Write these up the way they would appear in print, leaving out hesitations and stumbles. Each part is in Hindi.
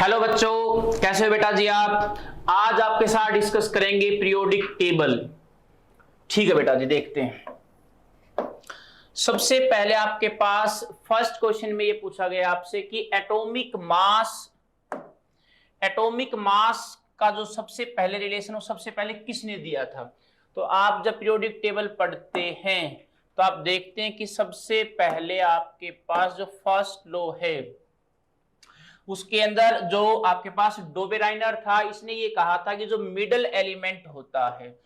हेलो बच्चों, कैसे हो बेटा जी आप। आज आपके साथ डिस्कस करेंगे पीरियोडिक टेबल। ठीक है बेटा जी, देखते हैं। सबसे पहले आपके पास फर्स्ट क्वेश्चन में ये पूछा गया आपसे कि एटॉमिक मास का जो सबसे पहले रिलेशन वो सबसे पहले किसने दिया था। तो आप जब पीरियोडिक टेबल पढ़ते हैं तो आप देखते हैं कि सबसे पहले आपके पास जो फर्स्ट लॉ है उसके अंदर जो आपके पास डोबेराइनर था, इसने ये कहा था कि जो मिडल एलिमेंट होता है,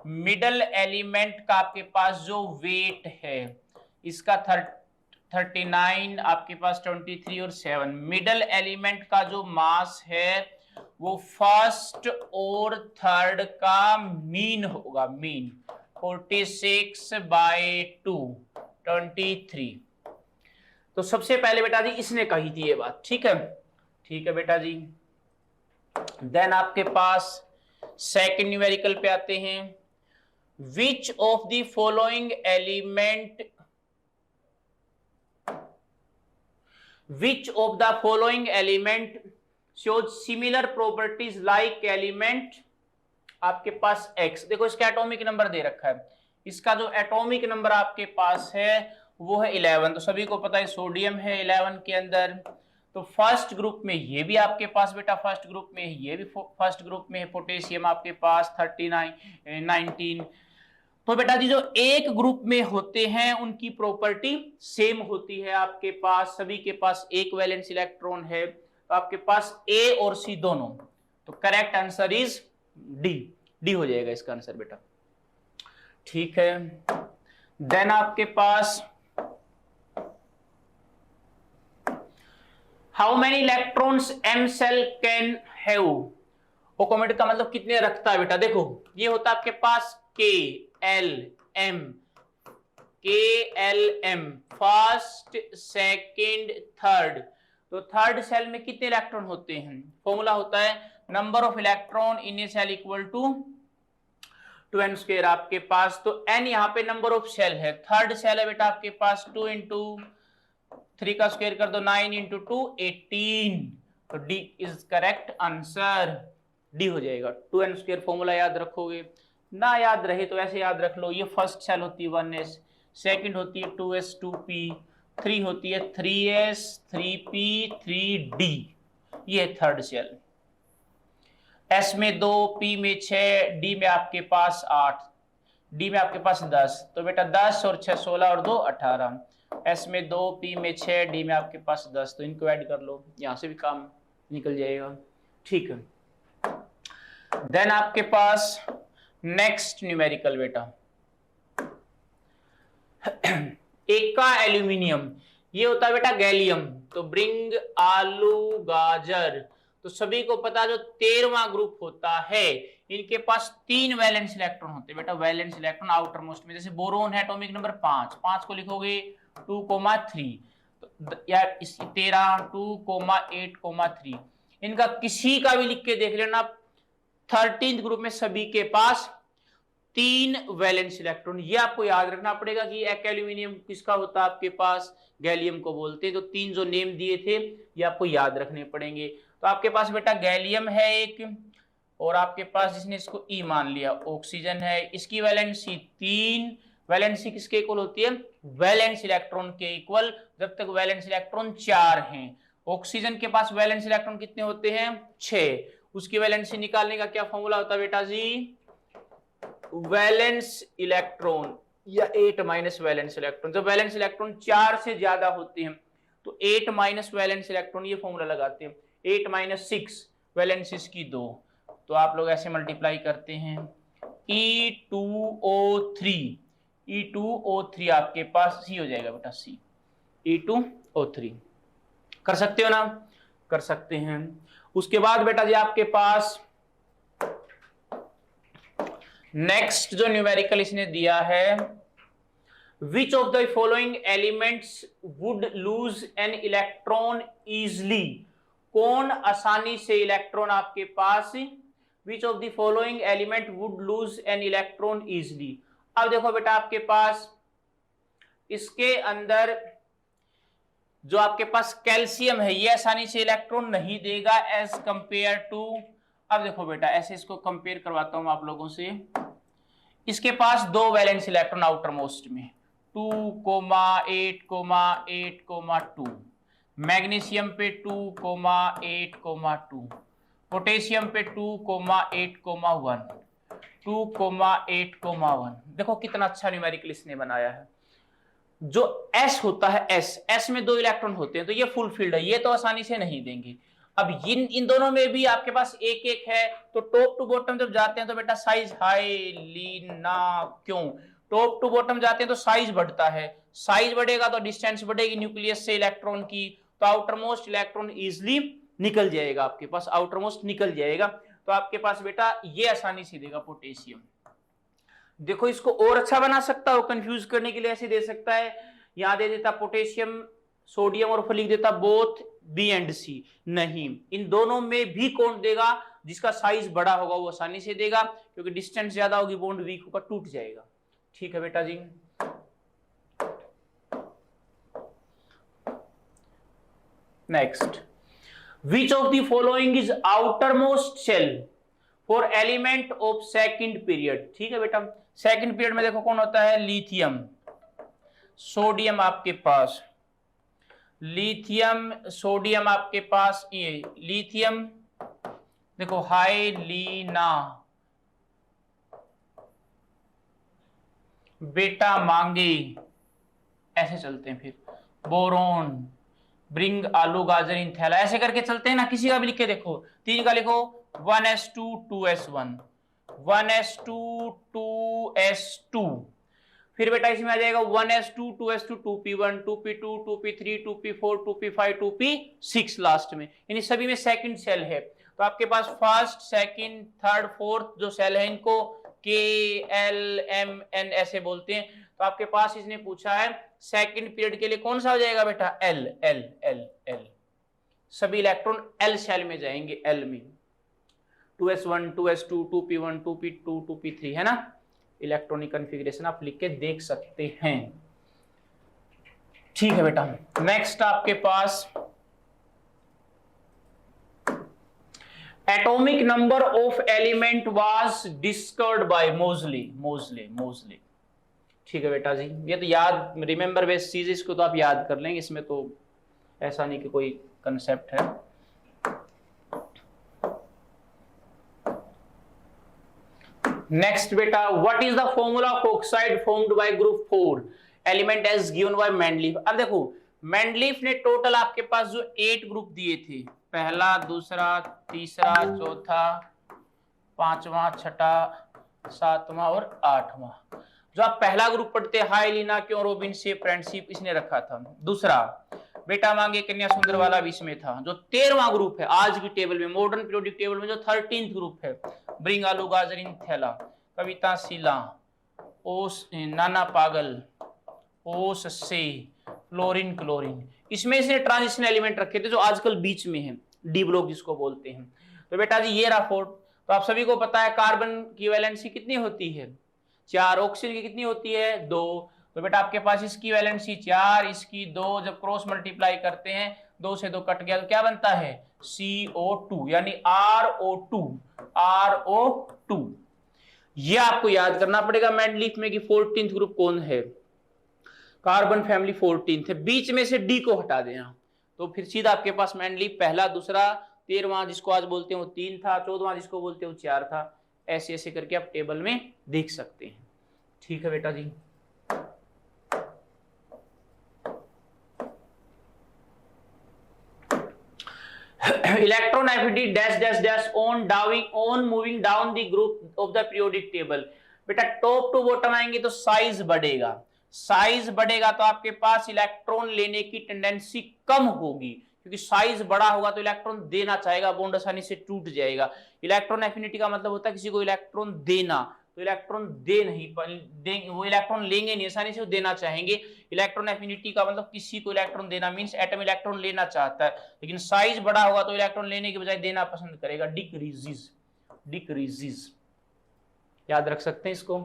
मिडल एलिमेंट का आपके पास जो वेट है इसका 39, आपके पास 23 और 7, मिडल एलिमेंट का जो मास है वो फर्स्ट और थर्ड का मीन होगा, मीन 46/2 23। तो सबसे पहले बेटा जी इसने कही थी ये बात। ठीक है, ठीक है बेटा जी। देन आपके पास सेकंड न्यूमेरिकल पे आते हैं। विच of the following element shows similar properties like element आपके पास X। देखो इसका एटॉमिक नंबर दे रखा है, इसका जो एटॉमिक नंबर आपके पास है वो है 11। तो सभी को पता है सोडियम है 11 के अंदर। तो फर्स्ट ग्रुप में ये भी आपके पास बेटा फर्स्ट ग्रुप में है, ये भी फर्स्ट ग्रुप में है। पोटेशियम आपके पास 19। तो बेटा जी जो एक ग्रुप में होते हैं उनकी प्रॉपर्टी सेम होती है। आपके पास सभी के पास एक वैलेंस इलेक्ट्रॉन है, तो आपके पास ए और सी दोनों। तो करेक्ट आंसर इज डी हो जाएगा इसका आंसर बेटा। ठीक है, देन आपके पास how many electrons M shell can have. ओकोमेट का मतलब कितने रखता है बेटा। देखो ये होता है आपके पास K L M first second third. तो थर्ड सेल में कितने इलेक्ट्रॉन होते हैं, फॉर्मूला होता है number of electron in a shell equal to 2n square आपके पास। तो n यहाँ पे नंबर ऑफ सेल है, थर्ड सेल है बेटा आपके पास 2 इंटू 3 का स्क्वायर कर दो 9 इंटू 2 18। तो D is correct answer, D हो जाएगा। 2n स्क्वायर फॉर्मूला याद रखोगे, ना याद रहे तो ऐसे याद रख लो। ये फर्स्ट सेल होती है 1s, सेकंड होती है 2s 2p, 3 होती है 3s 3p 3d, ये थर्ड सेल। S में 2, P में 6, D में आपके पास 8, D में आपके पास 10। तो बेटा 10 और 6 16 और 2 18। S में 2, P में 6, D में आपके पास 10। तो इनको ऐड कर लो, यहां से भी काम निकल जाएगा। ठीक है, देन आपके पास नेक्स्ट न्यूमेरिकल बेटा एका एल्यूमिनियम, ये होता है बेटा गैलियम। तो ब्रिंग आलू गाजर। तो सभी को पता जो 13वां ग्रुप होता है इनके पास 3 वैलेंस इलेक्ट्रॉन होते हैं बेटा, वैलेंस इलेक्ट्रॉन आउटर मोस्ट में। जैसे बोरोन है एटॉमिक नंबर 5 को लिखोगे 2,3। तो यार इस 13 2,8,3 इनका किसी का भी लिख के देख लेना। 13th ग्रुप में सभी के पास 3 वैलेंस इलेक्ट्रॉन। ये आपको याद रखना पड़ेगा कि एक एल्यूमिनियम किसका होता है आपके पास, गैलियम को बोलते हैं। तो 3 जो नेम दिए थे ये आपको याद रखने पड़ेंगे। तो आपके पास बेटा गैलियम है एक, और आपके पास जिसने इसको ई मान लिया ऑक्सीजन है, इसकी वैलेंसी 3। वैलेंसी किसके इक्वल होती है, वैलेंस इलेक्ट्रॉन के इक्वल, जब तक वैलेंस इलेक्ट्रॉन 4 हैं। ऑक्सीजन के पास वैलेंस इलेक्ट्रॉन कितने होते हैं 6। उसकी वैलेंसी निकालने का क्या फॉर्मूला होता है बेटा जी, वैलेंस इलेक्ट्रॉन या 8 माइनस वैलेंस इलेक्ट्रॉन। जब वैलेंस इलेक्ट्रॉन 4 से ज्यादा होते हैं तो 8 माइनस वैलेंस इलेक्ट्रॉन, ये फॉर्मूला लगाते हैं। 8 माइनस 6 वैलेंसीज की 2, तो आप लोग ऐसे मल्टीप्लाई करते हैं। E2O3 आपके पास सी हो जाएगा बेटा, सी E2O3। कर सकते हो ना, कर सकते हैं। उसके बाद बेटा जी आपके पास नेक्स्ट जो न्यूमेरिकल इसने दिया है, which of the following elements would lose an electron easily. कौन आसानी से इलेक्ट्रॉन आपके पास, which of the following element would lose an electron easily. अब देखो बेटा आपके पास इसके अंदर जो आपके पास कैल्शियम है ये आसानी से इलेक्ट्रॉन नहीं देगा एज कंपेयर टू, अब देखो बेटा ऐसे इसको कंपेयर करवाता हूं आप लोगों से। इसके पास 2 वैलेंस इलेक्ट्रॉन आउटर मोस्ट में 2,8,8,2, मैग्नीशियम पे 2,8,2, पोटेशियम पे 2,8,1, 2,8,1। देखो कितना अच्छा न्यूमेरिकल इसने बनाया है। जो S होता है S में 2 इलेक्ट्रॉन होते हैं तो ये फुल फील्ड है, ये तो आसानी से नहीं देंगे। अब इन दोनों में भी आपके पास एक एक है, तो टॉप टू बॉटम जब जाते हैं तो बेटा साइज हाई ना, क्यों टॉप टू बॉटम जाते हैं तो साइज बढ़ता है, साइज बढ़ेगा तो डिस्टेंस बढ़ेगी न्यूक्लियस से इलेक्ट्रॉन की, तो आउटर मोस्ट इलेक्ट्रॉन इजिली निकल जाएगा आपके पास, आउटर मोस्ट निकल जाएगा। तो आपके पास बेटा ये आसानी से देगा पोटेशियम। देखो इसको और अच्छा बना सकता हो, कंफ्यूज करने के लिए ऐसे दे सकता है, यहां दे देता पोटेशियम सोडियम और लिख देता बोथ बी एंड सी। नहीं, इन दोनों में भी कौन देगा, जिसका साइज बड़ा होगा वो आसानी से देगा, क्योंकि डिस्टेंस ज्यादा होगी बॉन्ड वीक होगा, टूट जाएगा। ठीक है बेटा जी। Next, which of the following is outer most shell for element of second period. ठीक है बेटा, सेकंड पीरियड में देखो कौन होता है, लिथियम, सोडियम आपके पास, लिथियम सोडियम आपके पास, ये लिथियम देखो हाइलीना, बेटा मांगे, ऐसे चलते हैं। फिर बोरोन, ब्रिंग आलू गाजर इन थैला, ऐसे करके चलते हैं ना। किसी का भी लिख के देखो, 3 का लिखो 1s2 2s1, 1s2 2s2, फिर बेटा इसमें आ जाएगा 1s2 2s2 2p1 2p2 2p3 2p4 2p5 2p6 last में, यानी सभी में सेकंड सेल है। तो आपके पास फर्स्ट सेकंड थर्ड फोर्थ जो सेल है इनको KLMN ऐसे बोलते हैं। तो आपके पास इसने पूछा है सेकंड पीरियड के लिए कौन सा हो जाएगा बेटा, L L L L, सभी इलेक्ट्रॉन L सेल में जाएंगे, L में 2s1 2s2 2p1 2p2 2p3 है ना। इलेक्ट्रॉनिक कॉन्फ़िगरेशन आप लिख के देख सकते हैं। ठीक है बेटा। नेक्स्ट आपके पास atomic number of element was discovered by Moseley. ठीक है बेटा जी, ये तो याद रिमेंबर बेस्ड चीज, इसको तो आप याद कर लेंगे, इसमें तो ऐसा नहीं कि कोई कंसेप्ट है। नेक्स्ट बेटा, what is the formula of oxide formed by group 4 element as given by Mendeleev. अब देखो मेंडलीफ ने टोटल आपके पास जो 8 ग्रुप दिए थे, पहला दूसरा तीसरा चौथा पांचवा छठा सातवां और आठवां, जो आप पहला ग्रुप पढ़ते हाइलीना क्यों रोबिनशिप फ्रेंडशिप इसने रखा था। दूसरा बेटा मांगे कन्या सुंदर वाला भी इसमें था। जो 13वां ग्रुप है आज की टेबल में, मॉडर्न पीरियोडिक टेबल में जो 13th ग्रुप है, ब्रिंग आलू गाजर इन थैला, कविता शीला, ओस नाना पागल, ओस से फ्लोरीन क्लोरीन, इसमें से ट्रांजिशन एलिमेंट रखे थे जो आजकल बीच में है, डी ब्लॉक जिसको बोलते हैं। तो बेटा जी ये रहा 4। तो आप सभी को पता है कार्बन की वैलेंसी कितनी होती है 4, ऑक्सीजन की कितनी होती है 2। तो बेटा आपके पास इसकी वैलेंसी 4, इसकी 2, जब क्रॉस मल्टीप्लाई करते हैं 2 से 2 कट गया तो क्या बनता है CO2, यानी RO2। ये आपको याद करना पड़ेगा मेंडलीफ में कि 14th ग्रुप कौन है, कार्बन फैमिली 14th है, बीच में से डी को हटा देना तो फिर सीधा आपके पास मेंडलीफ पहला दूसरा 13वां जिसको आज बोलते हो 3 था, 14वां जिसको बोलते हो 4 था, ऐसे ऐसे करके आप टेबल में देख सकते हैं। ठीक है बेटा जी। Electron affinity dash dash dash on moving down the group of the periodic table. बेटा टॉप टू बॉटम आएंगे तो साइज बढ़ेगा, साइज बढ़ेगा तो आपके पास इलेक्ट्रॉन लेने की टेंडेंसी कम होगी, क्योंकि साइज बड़ा होगा तो इलेक्ट्रॉन देना चाहेगा, बॉन्ड आसानी से टूट जाएगा। इलेक्ट्रॉन एफिनिटी का मतलब होता है किसी को इलेक्ट्रॉन देना, तो इलेक्ट्रॉन दे नहीं देंगे, वो इलेक्ट्रॉन लेंगे नहीं, आसानी से वो देना चाहेंगे। इलेक्ट्रॉन एफिनिटी का मतलब किसी को इलेक्ट्रॉन देना मींस एटम इलेक्ट्रॉन लेना चाहता है, लेकिन साइज बड़ा होगा तो इलेक्ट्रॉन लेने के बजाय देना पसंद करेगा, डिक्रीजेस। याद रख सकते हैं इसको।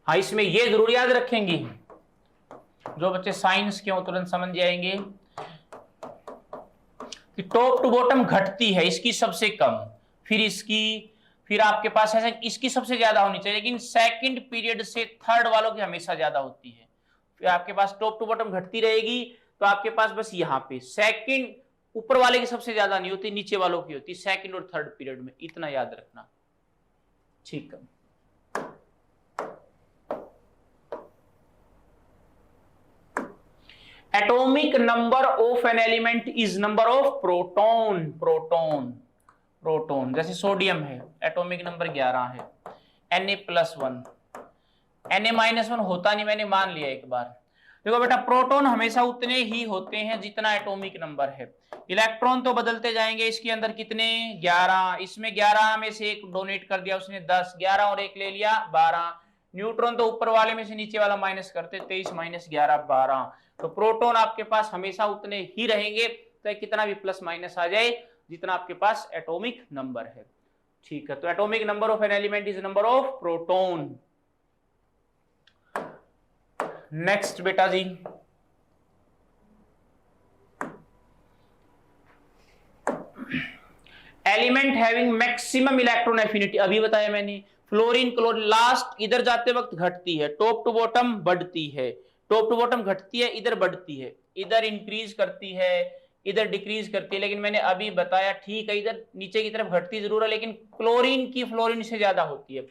हाँ इसमें ये जरूर याद रखेंगे, जो बच्चे साइंस के हो तुरंत समझ जाएंगे, कि टॉप टू बॉटम घटती है, इसकी सबसे कम, फिर इसकी, फिर आपके पास ऐसा इसकी सबसे ज्यादा होनी चाहिए, लेकिन सेकंड पीरियड से थर्ड वालों की हमेशा ज्यादा होती है। फिर आपके पास टॉप टू बॉटम घटती रहेगी, तो आपके पास बस यहाँ पे सेकंड ऊपर वाले की सबसे ज्यादा नहीं होती, नीचे वालों की होती, सेकंड और थर्ड पीरियड में, इतना याद रखना। ठीक है, atomic number of an element is number of proton. Proton जैसे सोडियम है, एटॉमिक नंबर 11 है, Na+1, Na-1 होता नहीं, मैंने मान लिया एक बार। देखो बेटा, प्रोटॉन हमेशा उतने ही होते हैं जितना एटॉमिक नंबर है। इलेक्ट्रॉन तो बदलते जाएंगे, इसके अंदर कितने, 11, इसमें 11 में से एक डोनेट कर दिया उसने, 10, 11 और एक ले लिया 12। न्यूट्रॉन तो ऊपर वाले में से नीचे वाला माइनस करते, 23 - 11 12। तो प्रोटॉन आपके पास हमेशा उतने ही रहेंगे, तो कितना भी प्लस माइनस आ जाए जितना आपके पास एटॉमिक नंबर है। ठीक है, तो atomic number of an element is number of proton. Next बेटा जी, element having maximum electron affinity, अभी बताया मैंने, फ्लोरीन क्लोरीन, लास्ट इधर जाते वक्त घटती है, टॉप टू बॉटम बढ़ती है, टॉप टू बॉटम घटती है, इधर बढ़ती है, इधर इंक्रीज करती है, इधर डिक्रीज करती है। लेकिन मैंने अभी बताया, ठीक है, इधर नीचे की तरफ घटती जरूर है, लेकिन क्लोरीन की फ्लोरीन से ज्यादा होती है।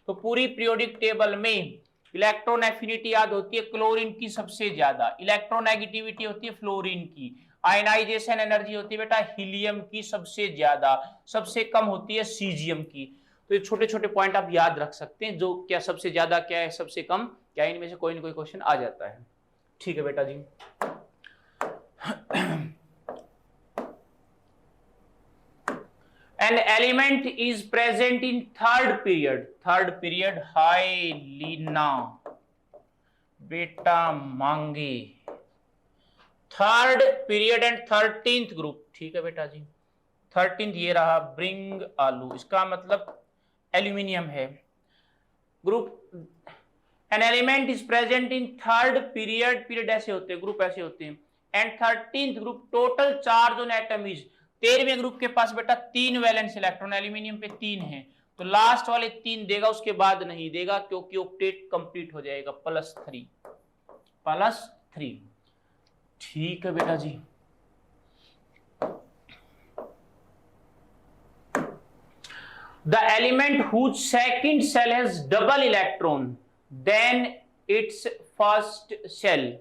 तो पूरी पीरियोडिक टेबल में इलेक्ट्रॉन एफिनिटी याद होती है क्लोरीन की सबसे ज्यादा, इलेक्ट्रोनेगेटिविटी होती है फ्लोरीन की, आयनाइजेशन एनर्जी होती है बेटा हीलियम की सबसे ज्यादा, सबसे कम होती है सीजियम की। तो ये छोटे छोटे पॉइंट आप याद रख सकते हैं, जो क्या सबसे ज्यादा क्या है, सबसे कम क्या, इनमें से कोई ना कोई क्वेश्चन आ जाता है। ठीक है बेटा जी। An element is present in third period हाय लीना बेटा मांगे, third period and 13th group. ठीक है बेटा जी, 13th ये रहा, ब्रिंग आलू, इसका मतलब एल्यूमिनियम है। Group an element is present in third period ऐसे होते हैं, ग्रुप ऐसे होते हैं, and 13th group total charge on atom is, 13वें ग्रुप के पास बेटा 3 वैलेंस इलेक्ट्रॉन, एल्यूमिनियम पे 3 है, तो लास्ट वाले 3 देगा, उसके बाद नहीं देगा, क्योंकि ऑक्टेट कंप्लीट हो जाएगा, +3। ठीक है बेटा जी। The element whose second cell has double electron than its first cell,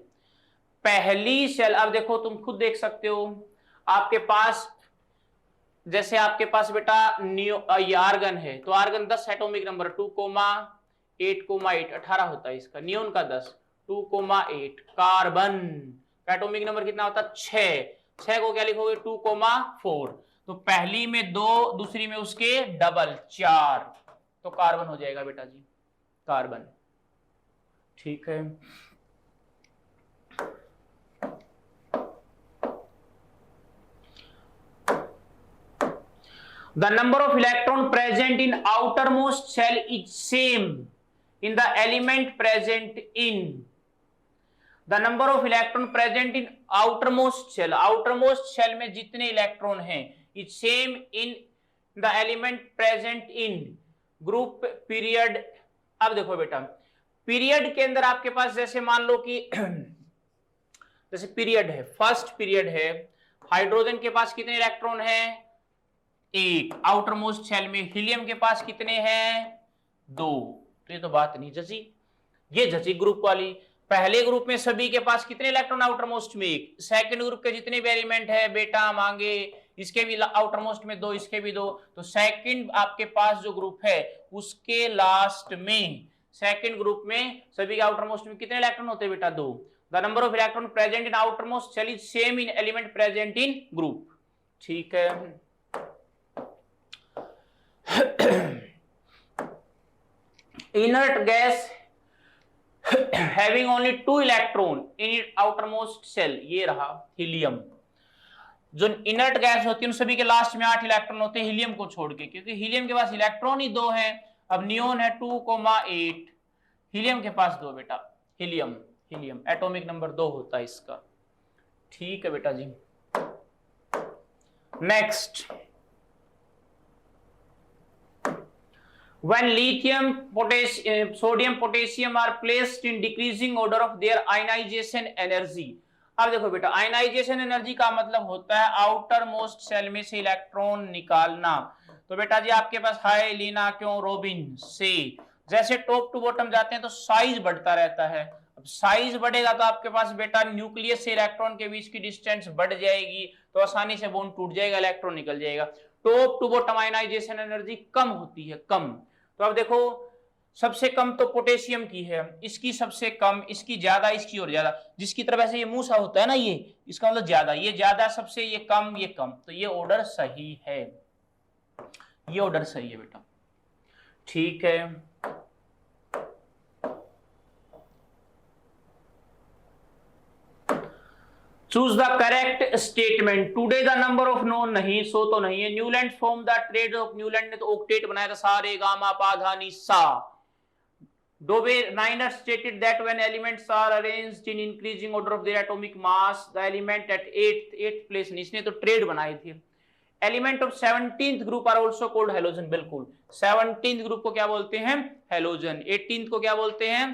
पहली सेल, अब देखो तुम खुद देख सकते हो, आपके पास जैसे आपके पास बेटा ये आर्गन है, तो आर्गन 10 एटॉमिक नंबर 2,8,8 18 होता है इसका, नियोन का 10 2,8, कार्बन एटॉमिक नंबर कितना होता है 6 को क्या लिखोगे 2,4, तो पहली में 2, दूसरी में उसके डबल 4, तो कार्बन हो जाएगा बेटा जी, कार्बन। ठीक है, the number of electron present in outermost cell is same in the element present in, the number of electron present in outermost cell में जितने इलेक्ट्रॉन हैं is same in the element present in group period। अब देखो बेटा, पीरियड के अंदर आपके पास जैसे मान लो कि जैसे पीरियड है, फर्स्ट पीरियड है, हाइड्रोजन के पास कितने इलेक्ट्रॉन हैं, 1, आउटर मोस्ट शेल में हीलियम के पास कितने हैं, 2, तो ये तो बात नहीं जची, ये जची ग्रुप वाली। पहले ग्रुप में सभी के पास कितने इलेक्ट्रॉन, आउटर मोस्ट में 1, सेकंड ग्रुप के जितने भी एलिमेंट है बेटा मांगे, इसके भी आउटर मोस्ट में 2, इसके भी 2, तो सेकंड आपके पास जो ग्रुप है उसके लास्ट में, सेकंड ग्रुप में सभी के आउटर मोस्ट में कितने इलेक्ट्रॉन होते हैं बेटा, 2। The number of electron present in outer most shell is same in element present in group. ठीक है, inert gas having only 2 electron in its outermost shell, ये रहा हीलियम। जो इनर्ट गैस होती है उन सभी के लास्ट में 8 इलेक्ट्रॉन होते हैं हीलियम को छोड़ के, क्योंकि हीलियम के पास इलेक्ट्रॉन ही 2 है। अब नियोन है 2,8, हीलियम के पास 2 बेटा, हीलियम एटॉमिक नंबर 2 होता है इसका। ठीक है बेटा जी, next, when lithium, sodium, potassium are placed in decreasing order of their ionization energy। अब देखो बेटा, आयनाइजेशन एनर्जी का मतलब होता है आउटर मोस्ट सेल में से इलेक्ट्रॉन निकालना। तो बेटा जी आपके पास हाई लीना क्यों रोबिन से, जैसे टॉप टू बॉटम जाते हैं तो साइज बढ़ता रहता है। अब साइज बढ़ेगा तो आपके पास बेटा न्यूक्लियस से इलेक्ट्रॉन के बीच की डिस्टेंस बढ़ जाएगी, तो आसानी से बॉन्ड टूट जाएगा, इलेक्ट्रॉन निकल जाएगा। Top to bottom ionization energy कम होती है, कम। तो अब देखो सबसे कम तो पोटेशियम की है, इसकी सबसे कम, इसकी ज्यादा, इसकी और ज्यादा। जिसकी तरफ ऐसे ये मुंह सा होता है ना, ये इसका मतलब ज्यादा, ये ज्यादा सबसे, ये कम, ये कम। तो ये ऑर्डर सही है, ये ऑर्डर सही है बेटा। ठीक है, choose the correct statement. Today the number of known, नहीं, सो तो नहीं है। Newland form the trade of, Newland ने तो ऑक्टेट बनाया था, सारे गामा पा धा नी सा। Dobereiner stated that when elements are arranged in increasing order of their atomic mass the element at 8th place, इसने तो ट्रेड बनाई थी। Element of 17th group are also called halogen, बिल्कुल 17th ग्रुप को क्या बोलते हैं, हैलोजन। 18th को क्या बोलते हैं,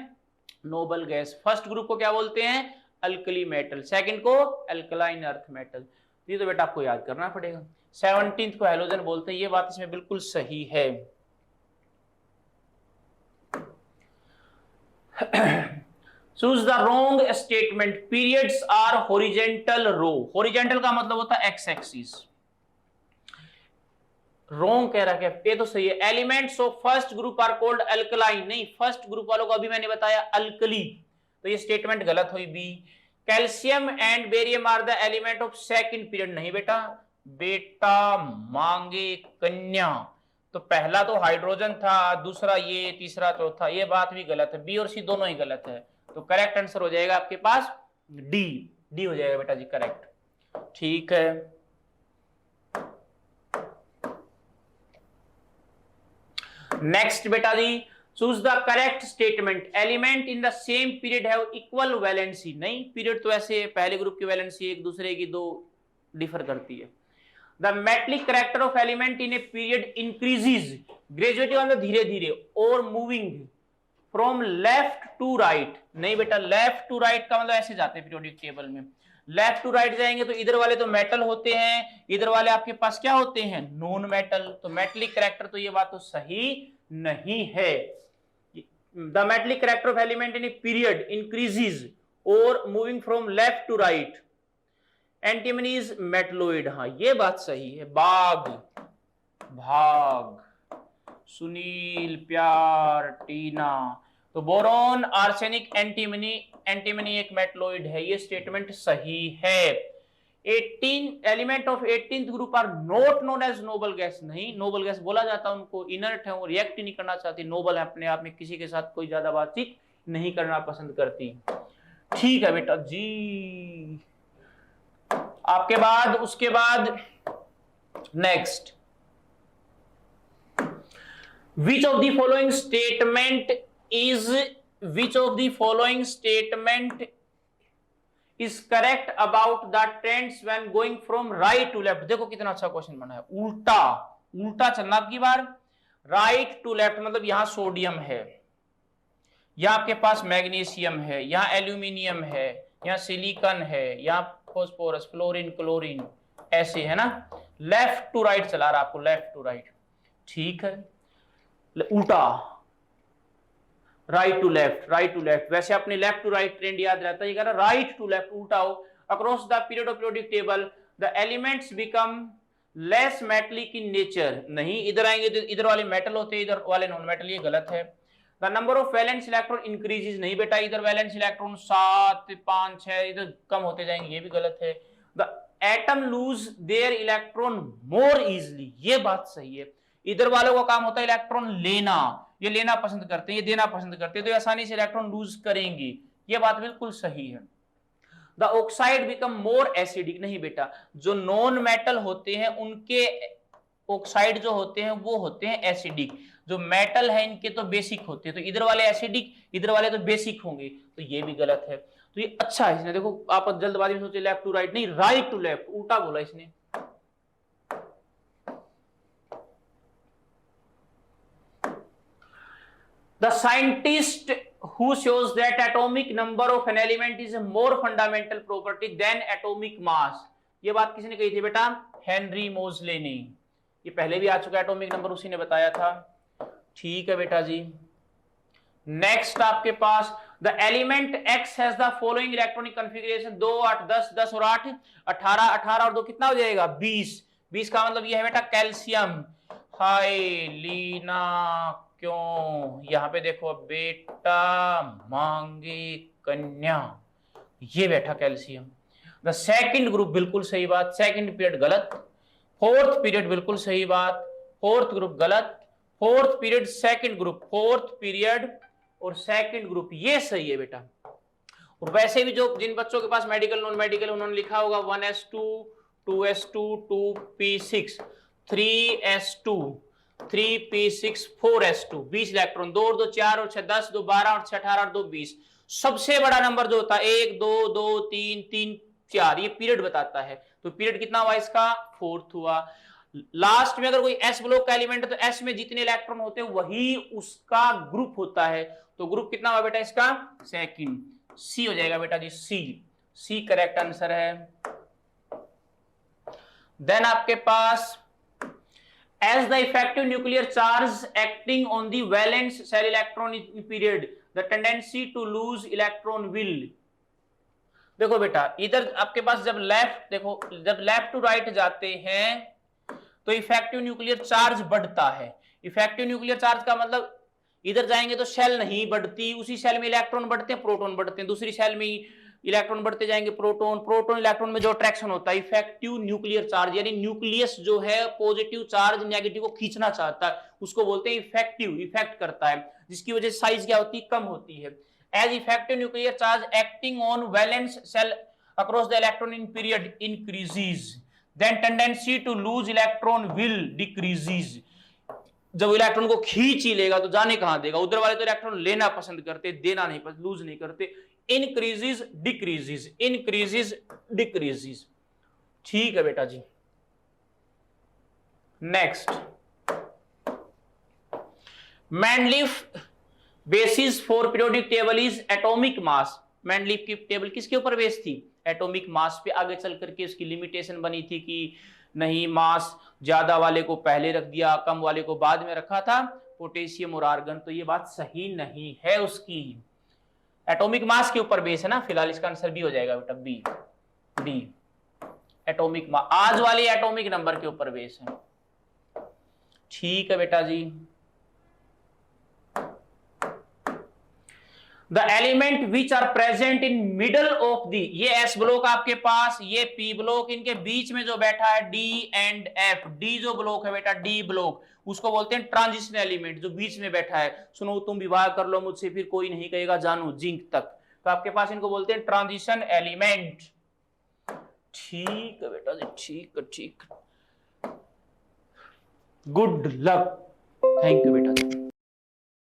नोबल गैस। फर्स्ट ग्रुप को क्या बोलते हैं, अल्कली मेटल। सेकंड को अल्कलाइन अर्थ मेटल। ये तो बेटा आपको याद करना पड़ेगा। 17th को हैलोजन बोलते हैं, ये बात इसमें बिल्कुल सही है। Choose the wrong statement. Periods are horizontal row, horizontal का मतलब होता है एक्स एक्सिस। रॉन्ग कह रहा है, ये तो सही है। Elements of first group are called alkaline, नहीं, फर्स्ट ग्रुप वालों को अभी मैंने बताया अल्कली, तो ये स्टेटमेंट गलत हुई B. Calcium and barium are the element of second period, नहीं बेटा, बेटा मांगे कन्या, तो पहला तो हाइड्रोजन था, दूसरा ये, तीसरा चौथा, ये बात भी गलत है। बी और सी दोनों ही गलत है, तो करेक्ट आंसर हो जाएगा आपके पास डी, डी हो जाएगा बेटा जी करेक्ट। ठीक है, नेक्स्ट बेटा जी, choose the correct statement. Element in the same period have equal valency, नहीं, पीरियड तो ऐसे पहले ग्रुप की वैलेंसी एक दूसरे की दो डिफर करती है। The metallic character of element in a period increases gradually, मतलब धीरे धीरे, और moving from left to right, नहीं बेटा, लेफ्ट टू राइट का मतलब ऐसे जाते हैं पीरियोडिक टेबल में, लेफ्ट टू राइट जाएंगे तो इधर वाले तो मेटल होते हैं, इधर वाले आपके पास क्या होते हैं, नॉन मेटल। तो मेटलिक कैरेक्टर, तो ये बात तो सही नहीं है। The metallic character of element in a period increases और moving from left to right. Antimony is metalloid, हाँ ये बात सही है। बाग, भाग, सुनील, प्यार, टीना, तो बोरॉन, आर्सेनिक, एंटीमनी, एंटीमनी एक मेटलोइड है, ये स्टेटमेंट सही है। 18 element of 18th group are not known as noble gas, नहीं, नोबल गैस बोला जाता है उनको, इनर्ट है, वो रिएक्ट ही नहीं करना चाहती, नोबल है, अपने आप में किसी के साथ कोई ज्यादा बातचीत नहीं करना पसंद करती। ठीक है बेटा जी, आपके बाद, उसके बाद next, which of the following statement is, which of the following statement is correct about the trends when going from right to left। देखो कितना अच्छा क्वेश्चन बना है, उल्टा उल्टा चलना आपकी बार, राइट टू लेफ्ट, मतलब यहां सोडियम है, यहां आपके पास मैग्नीशियम है, यहां एल्यूमिनियम है, यहां सिलिकॉन है, यहां फॉस्फोरस, फ्लोरीन, क्लोरीन, ऐसे है ना, लेफ्ट टू राइट चला रहा आपको, लेफ्ट टू राइट। ठीक है, उल्टा, right to left, right to left, वैसे अपने लेफ्ट टू राइट ट्रेंड याद रहता है, ये कह रहा राइट टू लेफ्ट, उल्टा हो। Across the period of periodic table the elements become less metallic in nature, नहीं, इधर आएंगे तो इधर वाले मेटल होते हैं, इधर वाले नॉन मेटल, ये गलत है। The number of valence electron increases, नहीं बेटा, इधर वैलेंस इलेक्ट्रॉन 7, 5, 6, इधर कम होते जाएंगे, ये भी गलत है। The atom lose their electron more easily, ये बात सही है। इधर वालों का काम होता है इलेक्ट्रॉन लेना, ये लेना पसंद करते हैं, ये देना पसंद करते हैं, तो आसानी से इलेक्ट्रॉन लूज करेंगे, ये बात बिल्कुल सही है। The oxide become more acidic, नहीं बेटा, जो नॉन मेटल होते हैं उनके ऑक्साइड जो होते हैं वो होते हैं एसिडिक, जो मेटल है इनके तो बेसिक होते हैं, तो इधर वाले एसिडिक, इधर वाले तो बेसिक होंगे, तो ये भी गलत है। तो ये अच्छा है, इसने देखो आप जल्दबाजी में सोचे लेफ्ट टू राइट, नहीं, राइट टू लेफ्ट, उल्टा बोला इसने। The scientist who shows that atomic number of an element is a more fundamental property than atomic mass। ये बात किसने कही थी बेटा? हेनरी मोजले ने। ये पहले भी आ चुका है, एटॉमिक नंबर उसी ने बताया था। ठीक है बेटा जी। नेक्स्ट आपके पास the element X has the following electronic configuration 2 8 10 10 और 8 18 18 और 2 कितना हो जाएगा? 20। 20 का मतलब ये है बेटा कैल्शियम। हाय लीना, क्यों? यहां पे देखो बेटा, मांगे कन्या, ये बैठा कैल्शियम। द सेकंड ग्रुप बिल्कुल सही बात, सेकंड पीरियड गलत। फोर्थ पीरियड बिल्कुल सही बात, फोर्थ ग्रुप गलत। Fourth period second group, fourth period और सेकंड ग्रुप ये सही है बेटा। और वैसे भी जो जिन बच्चों के पास मेडिकल नॉन मेडिकल उन्होंने लिखा होगा 1s2 2s2 2p6 3s2 3p6 4s2 20 electron, 2 और 2 4 और 6 10, 2 12 और 6 18 और 2 20। सबसे बड़ा नंबर जो होता है 1 2 2 3 3 4, ये पीरियड बताता है। तो पीरियड कितना हुआ इसका? फोर्थ हुआ। लास्ट में अगर कोई एस ब्लॉक का एलिमेंट है तो एस में जितने इलेक्ट्रॉन होते हैं वही उसका ग्रुप होता है। तो ग्रुप कितना हुआ बेटा इसका? सेकंड। सी हो जाएगा बेटा जी, सी। सी करेक्ट आंसर है। देन आपके पास as the effective nuclear charge acting on the valence shell electron in period the tendency to lose electron will। देखो बेटा इधर आपके पास जब लेफ्ट, देखो जब लेफ्ट टू राइट जाते हैं तो इफेक्टिव न्यूक्लियर चार्ज बढ़ता है। इफेक्टिव न्यूक्लियर चार्ज का मतलब इधर जाएंगे तो शेल नहीं बढ़ती, उसी शेल में इलेक्ट्रॉन बढ़ते हैं, प्रोटॉन बढ़ते हैं, दूसरी शेल में इलेक्ट्रॉन बढ़ते जाएंगे, प्रोटॉन प्रोटॉन इलेक्ट्रॉन में जो अट्रैक्शन होता है इफेक्टिव न्यूक्लियर चार्ज, यानी न्यूक्लियस जो है पॉजिटिव चार्ज नेगेटिव को खींचना चाहता है, उसको बोलते हैं इफेक्टिव, इफेक्ट करता है, जिसकी वजह से साइज क्या होती है? कम होती है। As effective nuclear charge acting on valence shell across the electron in period increases then tendency to lose electron will decreases. जब इलेक्ट्रॉन को खींच ही लेगा तो जाने कहां देगा? उधर वाले तो इलेक्ट्रॉन लेना पसंद करते, देना नहीं, लूज नहीं करते। Increases decreases, increases decreases. ठीक है बेटा जी। Next, Mendeleev basis for periodic table is atomic mass. Mendeleev की टेबल किसके ऊपर बेस थी? एटॉमिक मास पे। आगे चल करके उसकी लिमिटेशन बनी थी कि नहीं, मास ज्यादा वाले को पहले रख दिया, कम वाले को बाद में रखा था, पोटेशियम और आर्गन। तो ये बात सही नहीं है उसकी। एटॉमिक मास के ऊपर बेस है ना, फिलहाल इसका आंसर बी हो जाएगा बेटा, बी। डी एटॉमिक मास, आज वाली एटॉमिक नंबर के ऊपर बेस है। ठीक है बेटा जी। The element which are present in middle of the, ये एस ब्लॉक आपके पास, ये पी ब्लॉक, इनके बीच में जो बैठा है डी एंड एफ, डी जो ब्लॉक है बेटा, डी ब्लॉक, उसको बोलते हैं ट्रांजिशन एलिमेंट, जो बीच में बैठा है। सुनो तुम विवाह कर लो मुझसे, फिर कोई नहीं कहेगा जानू, जिंक तक। तो आपके पास इनको बोलते हैं ट्रांजिशन एलिमेंट। ठीक है बेटा जी, ठीक है, ठीक। गुड लक, थैंक यू बेटा जी।